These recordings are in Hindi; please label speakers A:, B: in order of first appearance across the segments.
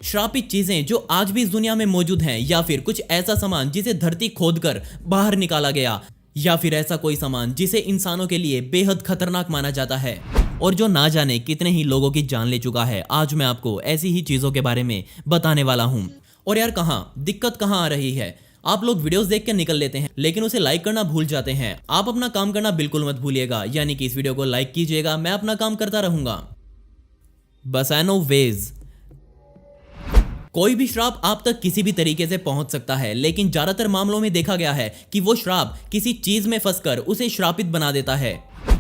A: श्रापित चीजें जो आज भी इस दुनिया में मौजूद हैं, या फिर कुछ ऐसा सामान जिसे धरती खोदकर बाहर निकाला गया, या फिर ऐसा कोई सामान जिसे इंसानों के लिए बेहद खतरनाक माना जाता है और जो ना जाने कितने ही लोगों की जान ले चुका है। आज मैं आपको ऐसी ही चीजों के बारे में बताने वाला हूं। और यार दिक्कत कहाँ आ रही है, आप लोग वीडियोस देख कर निकल लेते हैं लेकिन उसे लाइक करना भूल जाते हैं। आप अपना काम करना बिल्कुल मत भूलिएगा, यानी कि इस वीडियो को लाइक कीजिएगा, मैं अपना काम करता रहूंगा। बस आई नो वेज। कोई भी श्राप आप तक किसी भी तरीके से पहुंच सकता है, लेकिन ज्यादातर मामलों में देखा गया है कि वो श्राप किसी चीज में फंसकर उसे श्रापित बना देता है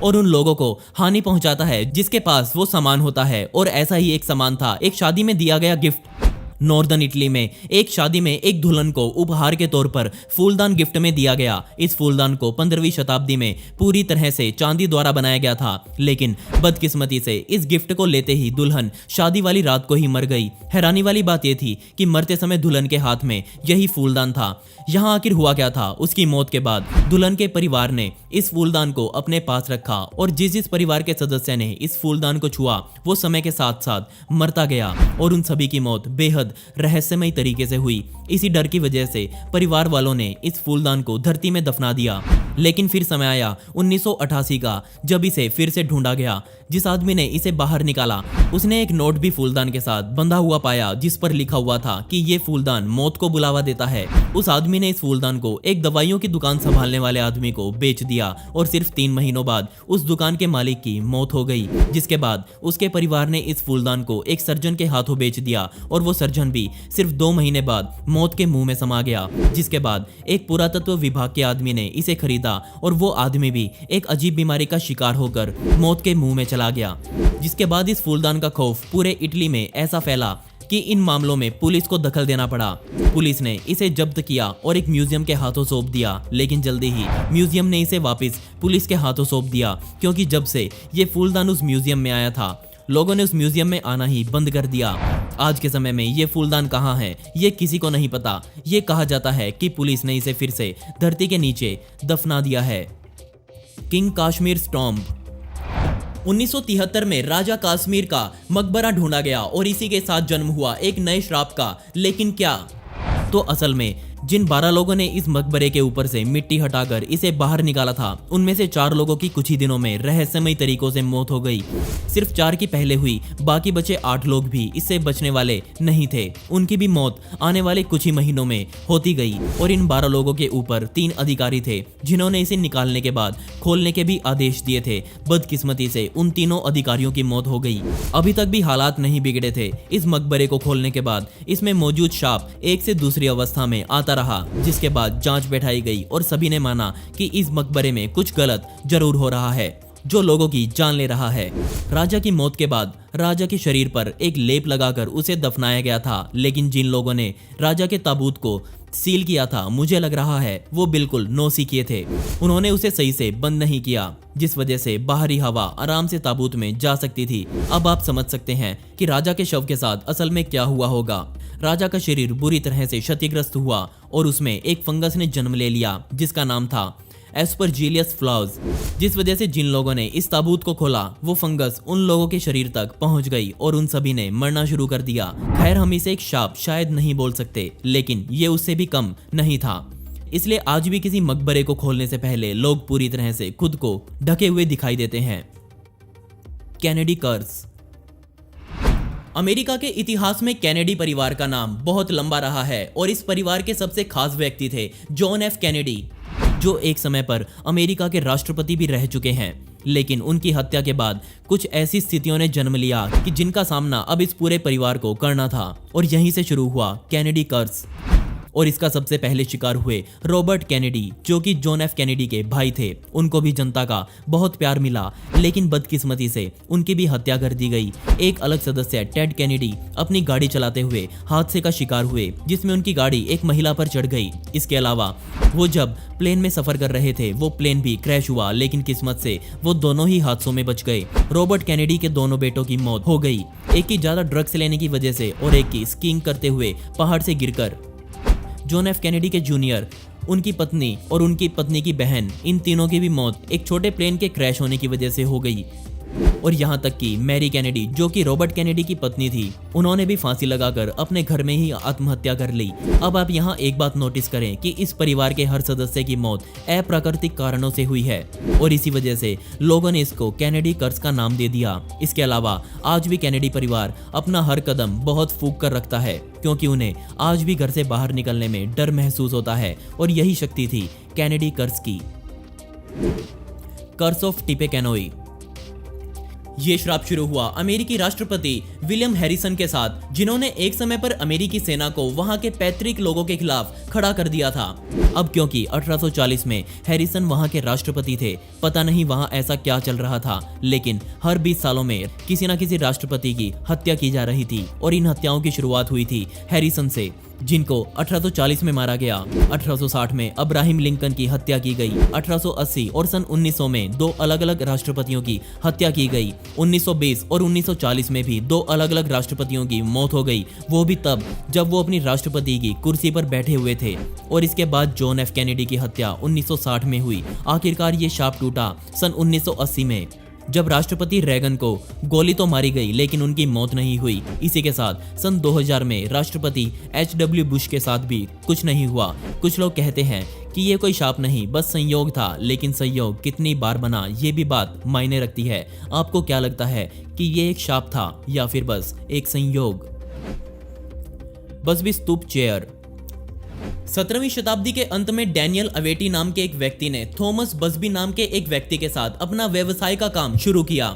A: और उन लोगों को हानि पहुंचाता है जिसके पास वो सामान होता है। और ऐसा ही एक सामान था, एक शादी में दिया गया गिफ्ट। नॉर्दर्न इटली में एक शादी में एक दुल्हन को उपहार के तौर पर फूलदान गिफ्ट में दिया गया। इस फूलदान को 15वीं शताब्दी में पूरी तरह से चांदी द्वारा बनाया गया था, लेकिन बदकिस्मती से इस गिफ्ट को लेते ही दुल्हन शादी वाली रात को ही मर गई। हैरानी वाली बात यह थी कि मरते समय दुल्हन के हाथ में यही फूलदान था। यहाँ आखिर हुआ क्या था? उसकी मौत के बाद दुल्हन के परिवार ने इस फूलदान को अपने पास रखा और जिस परिवार के सदस्य ने इस फूलदान को छुआ वो समय के साथ साथ मरता गया और उन सभी की मौत बेहद रहस्यमय तरीके से हुई। इसी डर की वजह से परिवार वालों ने इस फूलदान को धरती में दफना दिया। लेकिन फिर समय आया 1988 का, जब इसे फिर से ढूंढा गया। जिस आदमी ने इसे बाहर निकाला उसने एक नोट भी फूलदान के साथ बंधा हुआ पाया जिस पर लिखा हुआ था कि ये फूलदान मौत को बुलावा देता है। उस आदमी ने इस फूलदान को एक दवाइयों की दुकान संभालने वाले आदमी को बेच दिया और सिर्फ 3 महीनों बाद उस दुकान के मालिक की मौत हो गई। जिसके बाद उसके परिवार ने इस फूलदान को एक सर्जन के हाथों बेच दिया और वो सर्जन भी सिर्फ 2 महीने बाद मौत के मुंह में समा गया। जिसके बाद एक पुरातत्व विभाग के आदमी ने इसे खरीदा और वो आदमी भी एक अजीब बीमारी का शिकार होकर मौत के मुंह में चला गया। जिसके बाद इस फूलदान का खौफ पूरे इटली में ऐसा फैला कि इन मामलों में पुलिस को दखल देना पड़ा। पुलिस ने इसे जब्त किया और एक म्यूजियम के हाथों सौंप दिया, लेकिन जल्दी ही म्यूजियम ने इसे वापस पुलिस के हाथों सौंप दिया, क्योंकि जब से ये फूलदान उस म्यूजियम में आया था लोगों ने उस म्यूजियम में आना ही बंद कर दिया। आज के समय में ये फूलदान कहाँ है ये किसी को नहीं पता। ये कहा जाता है कि पुलिस ने इसे फिर से धरती के नीचे दफना दिया है। किंग काश्मीर स्टॉम्ब। 1973 में राजा काश्मीर का मकबरा ढूंढा गया और इसी के साथ जन्म हुआ एक नए श्राप का। लेकिन क्या? तो असल में जिन 12 लोगों ने इस मकबरे के ऊपर से मिट्टी हटाकर इसे बाहर निकाला था उनमें से 4 लोगों की कुछ ही दिनों में रहस्यमय तरीकों से मौत हो गई। सिर्फ 4 की पहले हुई, बाकी बचे 8 लोग भी इससे बचने वाले नहीं थे। उनकी भी मौत आने वाले कुछ ही महीनों में होती गई और इन 12 लोगों के ऊपर 3 अधिकारी थे जिन्होंने इसे निकालने के बाद खोलने के भी आदेश दिए थे। बदकिस्मती से उन तीनों अधिकारियों की मौत हो गई। अभी तक भी हालात नहीं बिगड़े थे। इस मकबरे को खोलने के बाद इसमें मौजूद श्राप एक से दूसरी अवस्था में आता रहा, जिसके बाद जांच बैठाई गई और सभी ने माना कि इस मकबरे में कुछ गलत जरूर हो रहा है जो लोगों की जान ले रहा है। राजा की मौत के बाद राजा के शरीर पर एक लेप लगाकर उसे दफनाया गया था, लेकिन जिन लोगों ने राजा के ताबूत को सील किया था मुझे लग रहा है वो बिल्कुल नौसी किए थे। उन्होंने उसे सही से बंद नहीं किया, जिस वजह से बाहरी हवा आराम से ताबूत में जा सकती थी। अब आप समझ सकते हैं कि राजा के शव के साथ असल में क्या हुआ होगा। राजा का शरीर बुरी तरह से क्षतिग्रस्त हुआ और उसमें एक फंगस ने जन्म ले लिया जिसका नाम था एस्परजिलियस फ्लावर्स। जिस वजह से जिन लोगों ने इस ताबूत को खोला वो फंगस उन लोगों के शरीर तक पहुंच गई और उन सभी ने मरना शुरू कर दिया। खैर, हम इसे एक शाप शायद नहीं बोल सकते, लेकिन ये उससे भी कम नहीं था। इसलिए आज भी किसी मकबरे को खोलने से पहले लोग पूरी तरह से खुद को ढके हुए दिखाई देते हैं। कैनेडी कर्स। अमेरिका के इतिहास में कैनेडी परिवार का नाम बहुत लंबा रहा है और इस परिवार के सबसे खास व्यक्ति थे जॉन एफ कैनेडी, जो एक समय पर अमेरिका के राष्ट्रपति भी रह चुके हैं। लेकिन उनकी हत्या के बाद कुछ ऐसी स्थितियों ने जन्म लिया कि जिनका सामना अब इस पूरे परिवार को करना था और यहीं से शुरू हुआ कैनेडी कर्स। और इसका सबसे पहले शिकार हुए रॉबर्ट कैनेडी, जो कि जॉन एफ कैनेडी के भाई थे। उनको भी जनता का बहुत प्यार मिला, लेकिन बदकिस्मती से उनकी भी हत्या कर दी गई। एक अलग सदस्य टेड कैनेडी अपनी गाड़ी चलाते हुए हादसे का शिकार हुए जिसमें उनकी गाड़ी एक महिला पर चढ़ गई। इसके अलावा वो जब प्लेन में सफर कर रहे थे वो प्लेन भी क्रैश हुआ, लेकिन किस्मत से वो दोनों ही हादसों में बच गए। रॉबर्ट कैनेडी के दोनों बेटों की मौत हो गई, एक की ज्यादा ड्रग्स लेने की वजह से और एक की स्कीइंग करते हुए पहाड़ से गिरकर। जॉन एफ कैनेडी के जूनियर, उनकी पत्नी और उनकी पत्नी की बहन, इन तीनों की भी मौत एक छोटे प्लेन के क्रैश होने की वजह से हो गई। और यहाँ तक कि मैरी कैनेडी, जो कि रॉबर्ट कैनेडी की पत्नी थी, उन्होंने भी फांसी लगाकर अपने घर में ही आत्महत्या कर ली। अब आप यहाँ एक बात नोटिस करें कि इस परिवार के हर सदस्य की मौत अप्राकृतिक कारणों से हुई है और इसी वजह से लोगों ने इसको कैनेडी कर्स का नाम दे दिया। इसके अलावा आज भी कैनेडी परिवार अपना हर कदम बहुत फूंक कर रखता है, क्योंकि उन्हें आज भी घर से बाहर निकलने में डर महसूस होता है और यही शक्ति थी कैनेडी कर्स की। Curse of Tippecanoe. ये श्राप शुरू हुआ अमेरिकी राष्ट्रपति विलियम हैरिसन के साथ, जिन्होंने एक समय पर अमेरिकी सेना को वहां के पैतृक लोगों के खिलाफ खड़ा कर दिया था। अब क्योंकि 1840 में हैरिसन वहां के राष्ट्रपति थे, पता नहीं वहां ऐसा क्या चल रहा था, लेकिन हर 20 सालों में किसी न किसी राष्ट्रपति की हत्या की जा रही थी और इन हत्याओं की शुरुआत हुई थी हैरिसन से, जिनको 1840 में मारा गया। 1860 में अब्राहम लिंकन की हत्या की गई। 1880 और सन 1900 में 2 अलग अलग राष्ट्रपतियों की हत्या की गई। 1920 और 1940 में भी 2 अलग अलग राष्ट्रपतियों की मौत हो गई, वो भी तब जब वो अपनी राष्ट्रपति की कुर्सी पर बैठे हुए थे। और इसके बाद जॉन एफ कैनेडी की हत्या 1960 में हुई। आखिरकार ये शाप टूटा सन 1980 में, जब राष्ट्रपति रेगन को गोली तो मारी गई लेकिन उनकी मौत नहीं हुई। इसी के साथ सन 2000 में राष्ट्रपति एच.डब्ल्यू. बुश के साथ भी कुछ नहीं हुआ। कुछ लोग कहते हैं कि ये कोई शाप नहीं, बस संयोग था, लेकिन संयोग कितनी बार बना ये भी बात मायने रखती है। आपको क्या लगता है कि ये एक शाप था या फिर बस एक संयोग? बसबी स्तूप चेयर। 17वीं शताब्दी के अंत में डैनियल अवेटी नाम के एक व्यक्ति ने थॉमस बसबी नाम के एक व्यक्ति के साथ अपना व्यवसाय का काम शुरू किया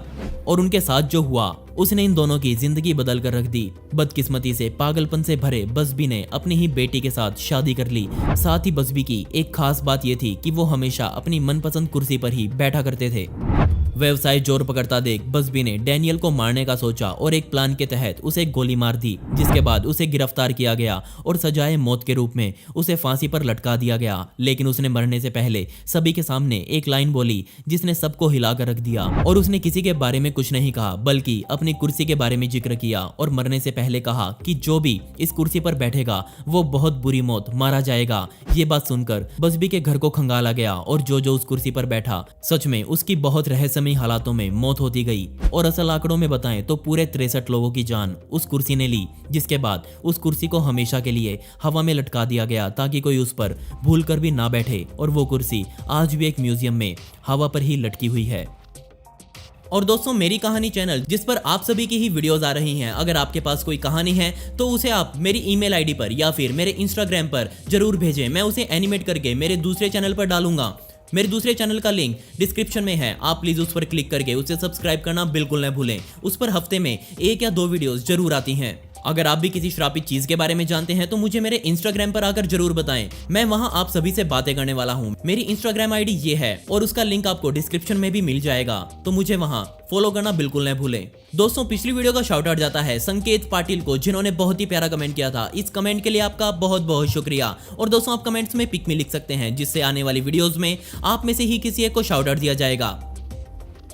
A: और उनके साथ जो हुआ उसने इन दोनों की जिंदगी बदल कर रख दी। बदकिस्मती से पागलपन से भरे बसबी ने अपनी ही बेटी के साथ शादी कर ली। साथ ही बसबी की एक खास बात यह थी कि वो हमेशा अपनी मनपसंद कुर्सी पर ही बैठा करते थे। व्यवसाय जोर पकड़ता देख बसबी ने डैनियल को मारने का सोचा और एक प्लान के तहत उसे गोली मार दी, जिसके बाद उसे गिरफ्तार किया गया और सजाए मौत के रूप में उसे फांसी पर लटका दिया गया। लेकिन उसने मरने से पहले सभी के सामने एक लाइन बोली जिसने सबको हिला कर रख दिया, और उसने किसी के बारे में कुछ नहीं कहा बल्कि अपनी कुर्सी के बारे में जिक्र किया और मरने से पहले कहा कि जो भी इस कुर्सी पर बैठेगा वो बहुत बुरी मौत मारा जाएगा। ये बात सुनकर बसबी के घर को खंगाला गया और जो उस कुर्सी पर बैठा सच में उसकी बहुत रहस्यमयी हालातों में मौत होती गई। और असल आंकड़ों में बताएं तो पूरे 63 लोगों की जान उस कुर्सी ने ली, जिसके बाद उस कुर्सी को हमेशा के लिए हवा में लटका दिया गया ताकि कोई उस पर भूल कर भी ना बैठे। और वो कुर्सी आज भी एक म्यूजियम में हवा पर ही लटकी हुई है। और दोस्तों, मेरी कहानी चैनल जिस पर आप सभी की ही वीडियोस आ रही हैं, अगर आपके पास कोई कहानी है तो उसे आप मेरी ईमेल आईडी पर या फिर मेरे इंस्टाग्राम पर जरूर भेजें। मैं उसे एनिमेट करके मेरे दूसरे चैनल पर डालूंगा। मेरे दूसरे चैनल का लिंक डिस्क्रिप्शन में है, आप प्लीज उस पर क्लिक करके उसे सब्सक्राइब करना बिल्कुल न भूलें। उस पर हफ्ते में 1 या 2 वीडियोस जरूर आती हैं। अगर आप भी किसी श्रापित चीज के बारे में जानते हैं तो मुझे मेरे इंस्टाग्राम पर आकर जरूर बताएं, मैं वहां आप सभी से बातें करने वाला हूं। मेरी इंस्टाग्राम आईडी ये है और उसका लिंक आपको डिस्क्रिप्शन में भी मिल जाएगा, तो मुझे वहां फॉलो करना बिल्कुल न भूलें। दोस्तों, पिछली वीडियो का शाउट आउट जाता है संकेत पाटिल को, जिन्होंने बहुत ही प्यारा कमेंट किया था। इस कमेंट के लिए आपका बहुत बहुत शुक्रिया। और दोस्तों, आप कमेंट्स में पिक में लिख सकते हैं, जिससे आने वाली वीडियोस में आप में से ही किसी एक को शाउट आउट दिया जाएगा।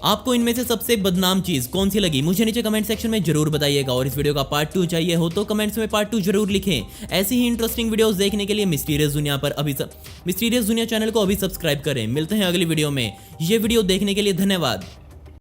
A: आपको इनमें से सबसे बदनाम चीज कौन सी लगी मुझे नीचे कमेंट सेक्शन में जरूर बताइएगा। और इस वीडियो का पार्ट 2 चाहिए हो तो कमेंट्स में पार्ट 2 जरूर लिखें। ऐसी ही इंटरेस्टिंग वीडियोस देखने के लिए मिस्टीरियस दुनिया चैनल को अभी सब्सक्राइब करें। मिलते हैं अगली वीडियो में। ये वीडियो देखने के लिए धन्यवाद।